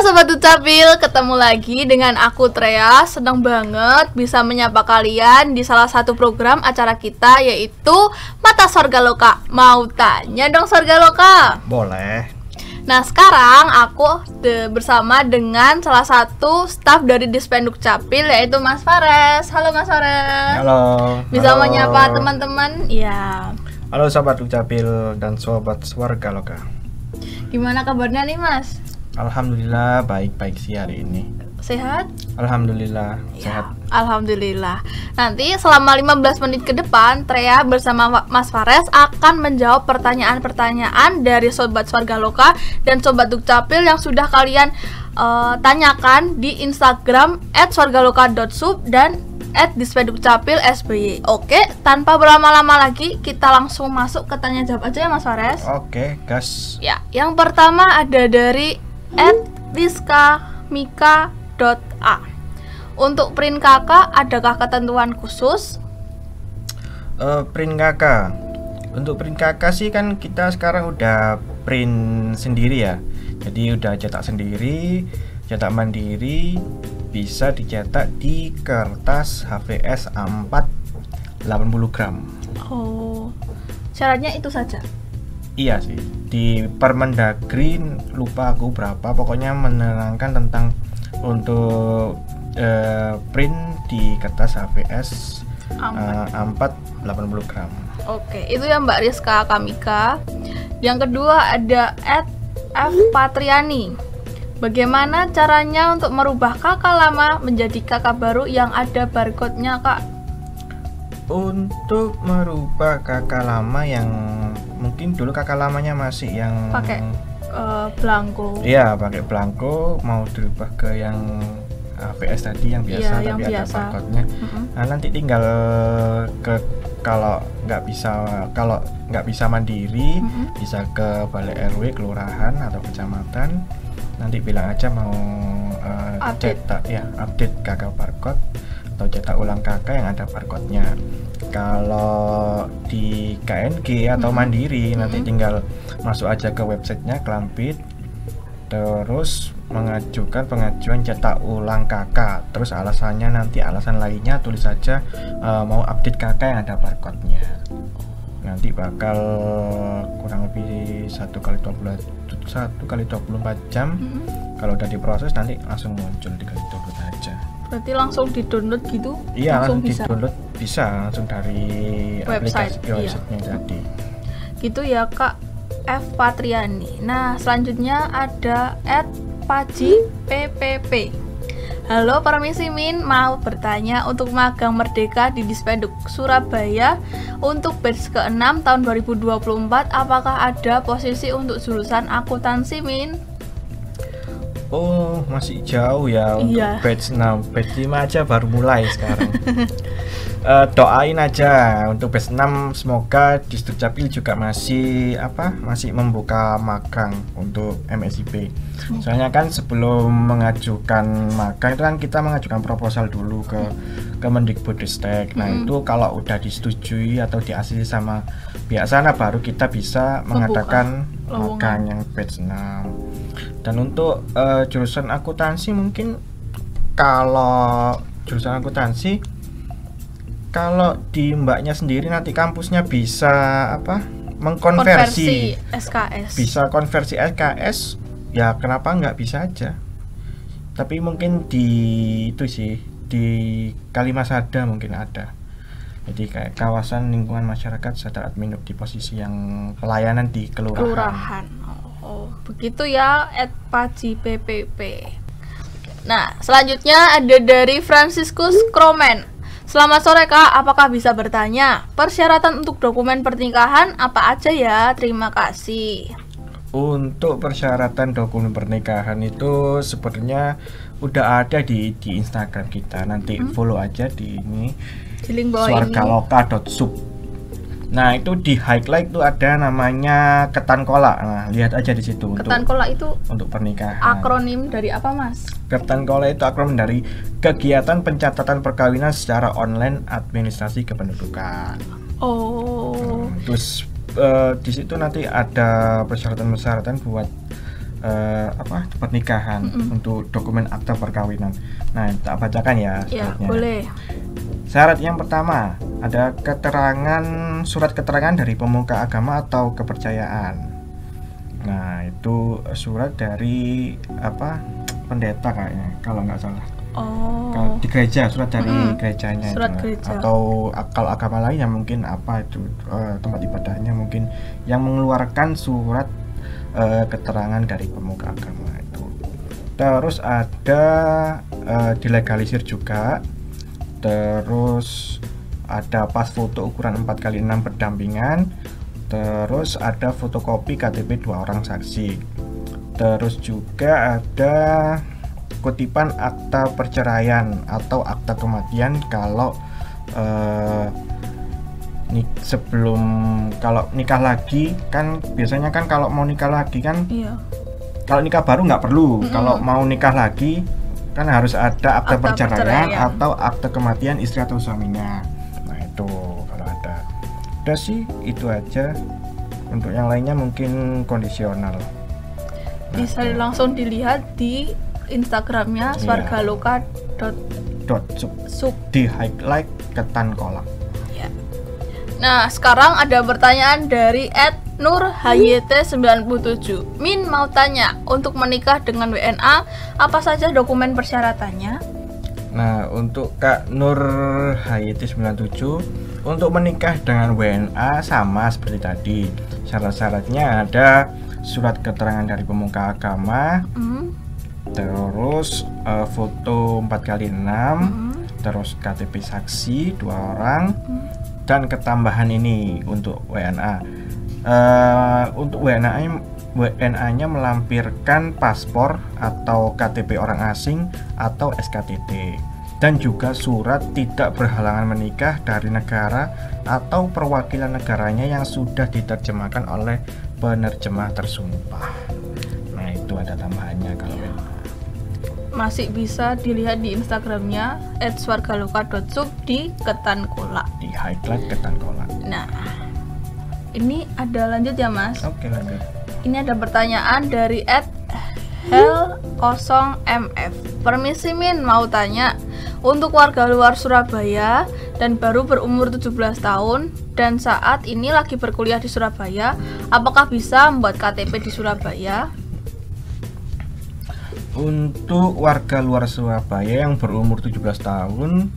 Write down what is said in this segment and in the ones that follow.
Sobat Dukcapil, ketemu lagi dengan aku Trea. Senang banget bisa menyapa kalian di salah satu program acara kita, yaitu Mata Sorga Loka. Mau tanya dong Sorga Loka? Boleh. Nah sekarang aku bersama dengan salah satu staf dari Dispenduk Capil, yaitu Mas Fares. Halo Mas Fares. Halo. Bisa Halo. menyapa teman-teman? Ya. Halo Sobat Dukcapil dan Sobat Sorga Loka. Gimana kabarnya nih Mas? Alhamdulillah baik-baik sih hari ini. Sehat? Alhamdulillah Ya, sehat. Alhamdulillah. Nanti selama 15 menit ke depan, Trea bersama Mas Fares akan menjawab pertanyaan-pertanyaan dari Sobat Sorga Loka dan Sobat Dukcapil yang sudah kalian tanyakan di Instagram @sorgaloka.sub dan @dispendukcapil_sby. Oke, tanpa berlama-lama lagi, kita langsung masuk ke tanya jawab aja ya Mas Fares. Oke, gas. Ya, yang pertama ada dari @rizkamika.a. Untuk print kakak, adakah ketentuan khusus? Print kakak. Untuk print kakak sih kan kita sekarang udah print sendiri ya. Jadi udah cetak sendiri, cetak mandiri, bisa dicetak di kertas HVS A4 80 gram. Oh, syaratnya itu saja. Iya sih, di Permendagri lupa aku berapa, pokoknya menerangkan tentang untuk print di kertas HVS A4 80 gram. Oke, itu ya Mbak Rizka Kamika. Yang kedua ada @fpatriani. Bagaimana caranya untuk merubah kakak lama menjadi kakak baru yang ada barcode-nya, Kak? Untuk merubah kakak lama yang mungkin dulu kakak lamanya masih yang Pakai belangko. Iya, pakai belangko, mau dirubah ke yang HVS tadi yang biasa, Iya, yang tapi ada biasa. barcode-nya. Nah, nanti tinggal kalau nggak bisa mandiri, bisa ke balai RW kelurahan atau kecamatan. Nanti bilang aja mau update kakak barcode atau cetak ulang kakak yang ada barcode-nya. Kalau di KNG atau mandiri, nanti tinggal masuk aja ke websitenya Klampit, terus mengajukan pengajuan cetak ulang kakak. Terus alasannya nanti alasan lainnya tulis saja mau update kakak yang ada barcode-nya. Nanti bakal kurang lebih 1x24 jam. Kalau udah diproses nanti langsung muncul di kali 24 aja. Berarti langsung di-download gitu? Iya, langsung bisa. di-download bisa langsung dari Website, aplikasi websitenya tadi. Gitu ya Kak F. Patriani. Nah selanjutnya ada @paji_ppp. Halo, permisi Min, mau bertanya untuk magang merdeka di Dispenduk Surabaya untuk batch ke-6 tahun 2024, apakah ada posisi untuk jurusan akuntansi Min? Oh, masih jauh ya untuk Iya. batch 6, batch 5 aja baru mulai sekarang. Doain aja untuk batch 6, semoga di Dukcapil juga masih membuka magang untuk MSIP. Soalnya kan sebelum mengajukan magang itu kan kita mengajukan proposal dulu ke Kemendikbudristek. Nah, itu kalau udah disetujui atau diaksesi sama pihak sana baru kita bisa mengadakan magang yang batch 6. Dan untuk jurusan akuntansi mungkin kalau jurusan akuntansi kalau di mbaknya sendiri nanti kampusnya bisa mengkonversi SKS. bisa konversi SKS, ya kenapa nggak bisa aja. Tapi mungkin di Kalimasada mungkin ada. Jadi kayak kawasan lingkungan masyarakat sadar admin di posisi yang pelayanan di kelurahan. Oh, begitu ya @paji_ppp. Nah, selanjutnya ada dari Franciscus Kromen. Selamat sore Kak, apakah bisa bertanya persyaratan untuk dokumen pernikahan apa aja ya? Terima kasih. Untuk persyaratan dokumen pernikahan itu sebenarnya udah ada di Instagram kita. Nanti follow aja di ini Di link bawah ini. sorgaloka.sub. Nah, itu di highlight tuh ada namanya ketan kola. Nah, lihat aja di situ Ketan kola itu untuk pernikahan. akronim dari apa, Mas? Ketan kola itu akronim dari Kegiatan Pencatatan Perkawinan Secara Online Administrasi Kependudukan. Oh. Terus di situ nanti ada persyaratan-persyaratan buat pernikahan untuk dokumen akta perkawinan. Nah, tak bacakan ya. Ya, boleh. Syarat yang pertama, ada surat keterangan dari pemuka agama atau kepercayaan. Nah, itu surat dari pendeta kayaknya, kalau nggak salah. Kalau di gereja, surat dari gerejanya surat itu, gereja. atau kalau agama lain yang mungkin tempat ibadahnya mungkin yang mengeluarkan surat keterangan dari pemuka agama itu. Terus ada dilegalisir juga. Terus ada pas foto ukuran 4x6 berdampingan. Terus ada fotokopi KTP 2 orang saksi. Terus juga ada kutipan akta perceraian atau akta kematian kalau kalau nikah lagi kan biasanya kan kalau mau nikah lagi kan kalau nikah baru nggak perlu, kalau mau nikah lagi kan harus ada akta perceraian atau akta kematian istri atau suaminya. Nah itu kalau ada. Udah sih itu aja. Untuk yang lainnya mungkin kondisional. Bisa langsung dilihat di Instagramnya swargaloka.sub di highlight ketan kolak. Ya. Nah sekarang ada pertanyaan dari @nurhyt97. Min mau tanya, untuk menikah dengan WNA apa saja dokumen persyaratannya? Nah untuk Kak Nur HYT97, untuk menikah dengan WNA sama seperti tadi. Syarat-syaratnya ada surat keterangan dari pemuka agama, terus foto 4x6, terus KTP saksi 2 orang, dan ketambahan ini untuk WNA. Untuk WNA-nya melampirkan paspor atau KTP orang asing atau SKTT, dan juga surat tidak berhalangan menikah dari negara atau perwakilan negaranya yang sudah diterjemahkan oleh penerjemah tersumpah. Nah itu ada tambahannya kalau masih bisa dilihat di Instagramnya @swargaloka.sub di ketan kolak, di highlight ketan kolak. Nah ini ada lanjut ya Mas. Oke lanjut. Ini ada pertanyaan dari @hel0mf. Permisi Min, mau tanya, untuk warga luar Surabaya dan baru berumur 17 tahun dan saat ini lagi berkuliah di Surabaya, apakah bisa membuat KTP di Surabaya? Untuk warga luar Surabaya yang berumur 17 tahun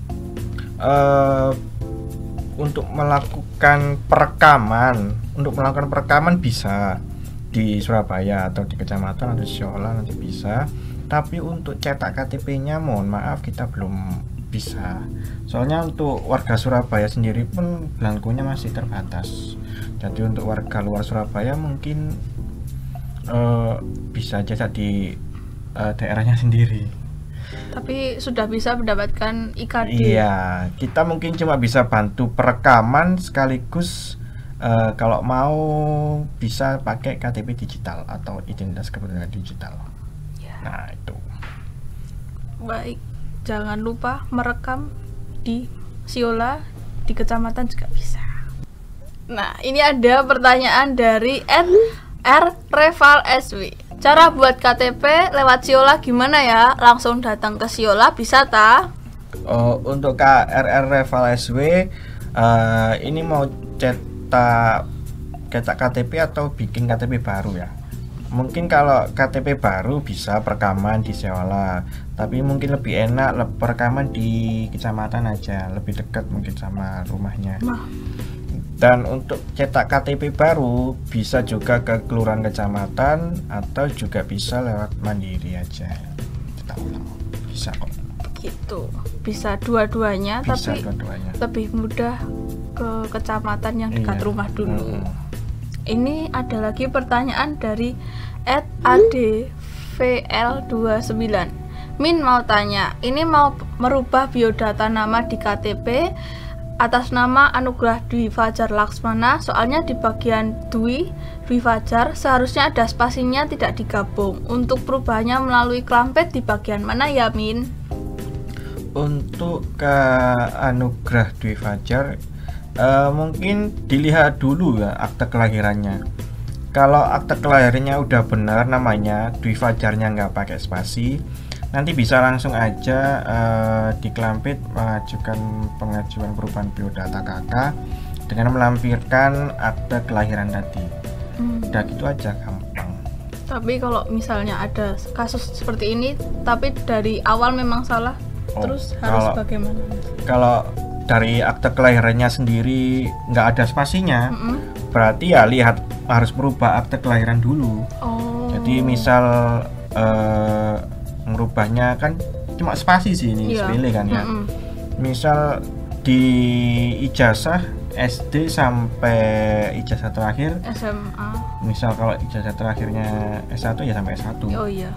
untuk melakukan perekaman bisa di Surabaya atau di kecamatan atau di sekolah nanti bisa, tapi untuk cetak KTP-nya mohon maaf kita belum bisa, soalnya untuk warga Surabaya sendiri pun belangkunya masih terbatas. Jadi untuk warga luar Surabaya mungkin bisa cetak di daerahnya sendiri. Tapi sudah bisa mendapatkan IKD. Iya, kita mungkin cuma bisa bantu perekaman sekaligus kalau mau bisa pakai KTP digital atau identitas kependudukan digital. Ya. Nah itu. Baik, jangan lupa merekam di Siola, di kecamatan juga bisa. Nah, ini ada pertanyaan dari @rrevalsw. Cara buat KTP lewat Siola gimana ya? Langsung datang ke Siola bisa ta? Untuk KRR-Revalsw ini mau cetak KTP atau bikin KTP baru ya? Mungkin kalau KTP baru bisa perekaman di Siola, tapi mungkin lebih enak perekaman di kecamatan aja, lebih dekat mungkin sama rumahnya. Dan untuk cetak KTP baru bisa juga ke kelurahan kecamatan atau juga bisa lewat mandiri aja. Cetak ulang bisa kok. Gitu, bisa dua-duanya, tapi lebih mudah ke kecamatan yang dekat rumah dulu. Ini ada lagi pertanyaan dari @advl29. Min mau tanya, ini mau merubah biodata nama di KTP atas nama Anugrah Dwi Fajar Laksmana, soalnya di bagian Dwi Fajar seharusnya ada spasinya tidak digabung. Untuk perubahannya melalui klampet di bagian mana ya Min? Untuk ke Anugrah Dwi Fajar mungkin dilihat dulu ya akte kelahirannya. Kalau akte kelahirannya udah benar namanya, Dwi Fajarnya nggak pakai spasi, nanti bisa langsung aja di Klampit mengajukan pengajuan perubahan biodata KK dengan melampirkan akte kelahiran tadi. Udah gitu aja, gampang. Tapi kalau misalnya ada kasus seperti ini, tapi dari awal memang salah, terus harus bagaimana? Kalau dari akte kelahirannya sendiri nggak ada spasinya, berarti ya lihat harus merubah akte kelahiran dulu. Jadi misal merubahnya kan cuma spasi sih ini, sepele kan ya. Misal di ijazah SD sampai ijazah terakhir SMA. Misal kalau ijazah terakhirnya S1 ya sampai S1. Oh iya.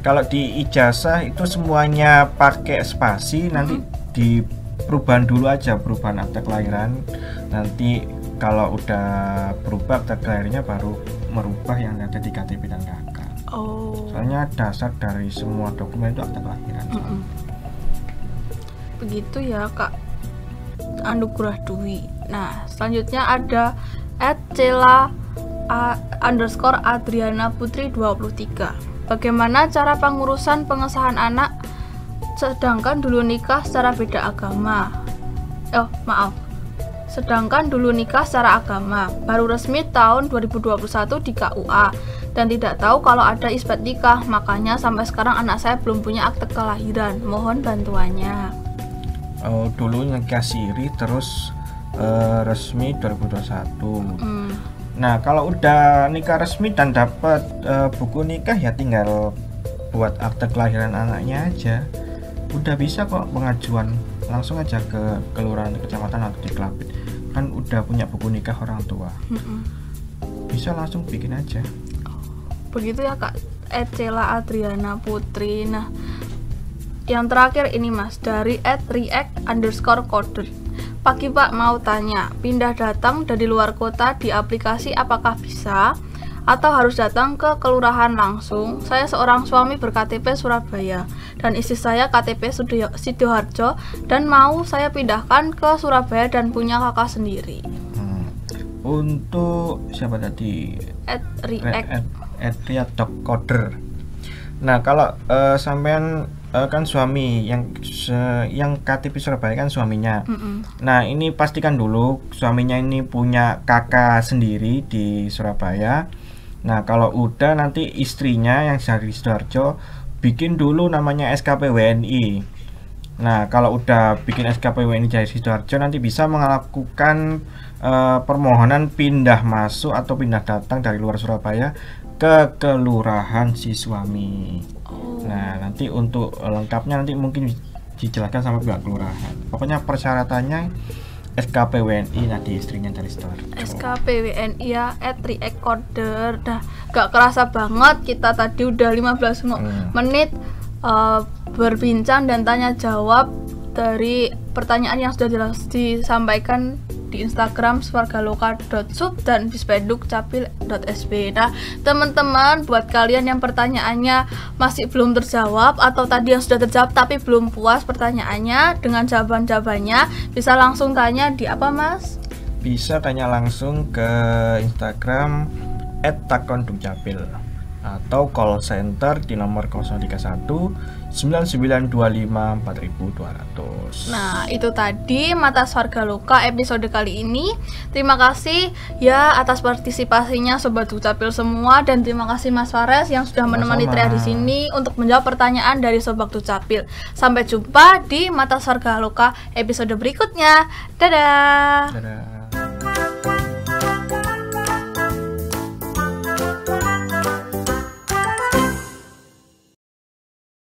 Kalau di ijazah itu semuanya pakai spasi, nanti di perubahan dulu aja, perubahan akte kelahiran. Nanti kalau udah berubah akte kelahirannya baru merubah yang ada di KTP dan KK. Soalnya dasar dari semua dokumen itu akte kelahiran. Begitu ya Kak Anugrah Dwi. Nah selanjutnya ada @cela_Adriana Putri 23. Bagaimana cara pengurusan pengesahan anak sedangkan dulu nikah secara beda agama? Sedangkan dulu nikah secara agama, baru resmi tahun 2021 di KUA dan tidak tahu kalau ada isbat nikah. Makanya sampai sekarang anak saya belum punya akte kelahiran. Mohon bantuannya. Dulu nikah siri terus resmi 2021. Nah, kalau udah nikah resmi dan dapat buku nikah ya tinggal buat akte kelahiran anaknya aja. Udah bisa kok pengajuan, langsung aja ke kelurahan, kecamatan atau di Klampit. Kan udah punya buku nikah orang tua. Bisa langsung bikin aja. Begitu ya Kak Cela Adriana Putri. Nah, yang terakhir ini Mas dari @react_coder. Pagi Pak, mau tanya, pindah datang dari luar kota di aplikasi apakah bisa? Atau harus datang ke kelurahan langsung? Saya seorang suami berKTP Surabaya dan istri saya KTP Sidoarjo dan mau saya pindahkan ke Surabaya dan punya kakak sendiri. Untuk siapa tadi? @react_coder. Nah, kalau sampean kan suami yang KTP Surabaya kan suaminya. Nah, ini pastikan dulu suaminya ini punya kakak sendiri di Surabaya. Nah, kalau udah nanti istrinya yang dari Sidoarjo bikin dulu namanya SKP WNI. Nah, kalau udah bikin SKP WNI dari Sidoarjo nanti bisa melakukan permohonan pindah masuk atau pindah datang dari luar Surabaya ke kelurahan si suami. Nah, nanti untuk lengkapnya nanti mungkin dijelaskan sama pihak kelurahan. Pokoknya persyaratannya SKP WNI nanti istrinya dari Sidoarjo. SKP WNI ya @react_coder. Dah gak kerasa banget kita tadi udah 15 menit berbincang dan tanya jawab dari pertanyaan yang sudah disampaikan di Instagram swargaloka.sub dan bispedukcapil.sb. Nah, teman-teman, buat kalian yang pertanyaannya masih belum terjawab atau tadi yang sudah terjawab tapi belum puas pertanyaannya dengan jawaban-jawabannya, bisa langsung tanya di apa, Mas? Bisa tanya langsung ke Instagram @takondukcapil atau call center di nomor 031 9925 4200. Nah, itu tadi Mata Swargaloka episode kali ini. Terima kasih ya atas partisipasinya Sobat Dukcapil semua, dan terima kasih Mas Fares yang sudah menemani Tria di sini untuk menjawab pertanyaan dari Sobat Dukcapil. Sampai jumpa di Mata Swargaloka episode berikutnya. Dadah. Dadah.